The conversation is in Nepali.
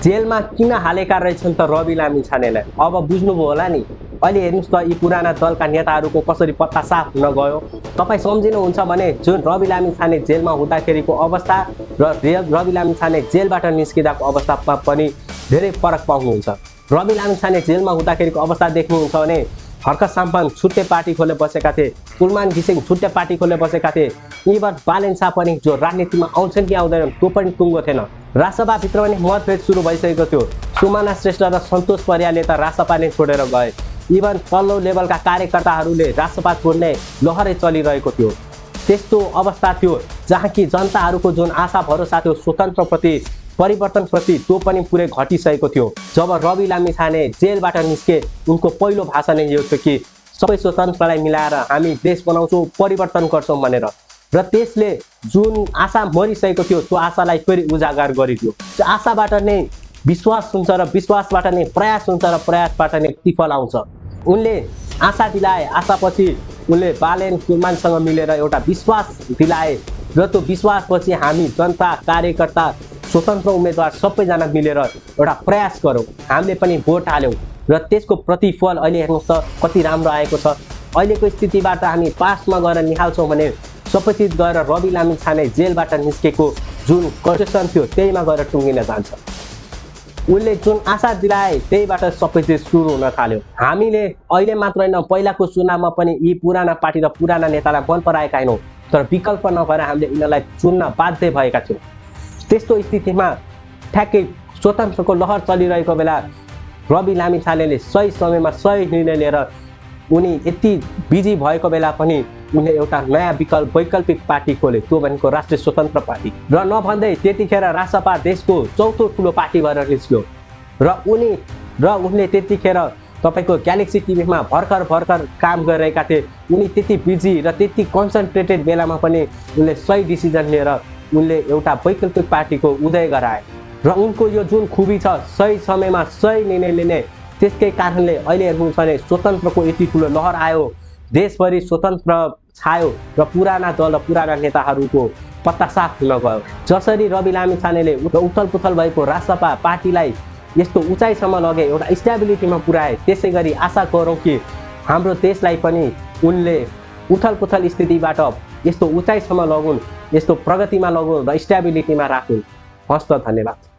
जेलमा किन हालेका रहेछन् त रवि लामिछानेलाई? अब बुझ्नुभयो होला नि। अहिले हेर्नुहोस् त यी पुराना दलका नेताहरूको कसरी पत्ता साफ हुन गयो। तपाईँ सम्झिनुहुन्छ भने जुन रवि लामिछाने जेलमा हुँदाखेरिको अवस्था र रवि लामिछाने जेलबाट निस्किँदाको अवस्थामा पनि धेरै फरक पाउनुहुन्छ। रवि लामिछाने जेलमा हुँदाखेरिको अवस्था देख्नुहुन्छ भने हर्क साम्पाङ छुट्टै पार्टी खोले बसेका थिए, कुलमान घिसिङ छुट्टै पार्टी खोले बसेका थिए, इभन बालेन शाह पनि जो राजनीतिमा आउँछन् कि आउँदैनन् त्यो पनि टुङ्गो थिएन। रासपाभित्र पनि मतभेद सुरु भइसकेको थियो। सुमना श्रेष्ठ र सन्तोष परियारले त रासपा नै छोडेर गए। इभन तल्लो लेभलका कार्यकर्ताहरूले रासपा छोड्ने लहरै चलिरहेको थियो। त्यस्तो अवस्था थियो जहाँ कि जनताहरूको जुन आशा भरोसा थियो स्वतन्त्रप्रति, परिवर्तनप्रति, त्यो पनि पुरै घटिसकेको थियो। जब रवि लामिछाने जेलबाट निस्के उनको पहिलो भाषण नै यो थियो कि सबै स्वतन्त्रलाई मिलाएर हामी देश बनाउँछौँ, परिवर्तन गर्छौँ भनेर। र त्यसले जुन आशा मरिसकेको थियो त्यो आशालाई फेरि उजागर गरिदियो। त्यो आशाबाट नै विश्वास हुन्छ र विश्वासबाट नै प्रयास हुन्छ र प्रयासबाट नै प्रतिफल आउँछ। उनले आशा दिलाए, आशापछि उनले बालेन कुलमानसँग मिलेर एउटा विश्वास दिलाए र त्यो विश्वासपछि हामी जनता, कार्यकर्ता, स्वतन्त्र उम्मेदवार सबैजना मिलेर एउटा प्रयास गरौँ, हामीले पनि भोट हाल्यौँ र त्यसको प्रतिफल अहिले हेर्नुहोस् त कति राम्रो आएको छ। अहिलेको स्थितिबाट हामी पास्टमा गएर निहाल्छौँ भने सबैचिज गएर रवि लामिछाने जेलबाट निस्केको जुन कन्सेसन थियो त्यहीमा गएर टुङ्गिन जान्छ। उनले जुन आशा दिलाए त्यहीबाट सबै चिज सुरु हुन थाल्यो। हामीले अहिले मात्र होइन पहिलाको चुनावमा पनि यी पुराना पार्टी र पुराना नेतालाई मन पराएका होइनौँ, तर विकल्प नभएर हामीले यिनीहरूलाई चुन्न बाध्य भएका थियौँ। त्यस्तो स्थितिमा ठ्याक्कै स्वतन्त्रको लहर चलिरहेको बेला रवि लामिछानेले सही समयमा सही निर्णय लिएर उनी यति बिजी भएको बेला पनि उनले एउटा नयाँ वैकल्पिक पार्टी खोले, त्यो भनेको राष्ट्रिय स्वतन्त्र पार्टी। र नभन्दै त्यतिखेर रासपा देशको चौथो ठुलो पार्टी भएर निस्क्यो र उनले त्यतिखेर तपाईँको ग्यालेक्सी टिभीमा भर्खर काम गरिरहेका थिए। उनी त्यति बिजी र त्यति कन्सन्ट्रेटेड बेलामा पनि उनले सही डिसिजन लिएर उनले एउटा वैकल्पिक पार्टीको उदय गराए र उनको यो जुन खुबी छ सही समयमा सही निर्णय लिने, त्यसकै कारणले अहिले हेर्नुहुन्छ भने स्वतन्त्रको यति ठुलो लहर आयो, देशभरि स्वतन्त्र छायो र पुराना दल र पुराना नेताहरूको पत्ता साफ हुन गयो। जसरी रवि लामिछानेले उथल पुथल भएको रासपा पार्टीलाई यस्तो उचाइसम्म लगे, एउटा स्टेबिलिटीमा पुर्याए, त्यसै गरी आशा गरौँ कि हाम्रो देशलाई पनि उनले उथल पुथल स्थितिबाट यस्तो उचाइसम्म लगुन्, यस्तो प्रगतिमा लगुन् र स्टेबिलिटीमा राखुन्। हस्त धन्यवाद।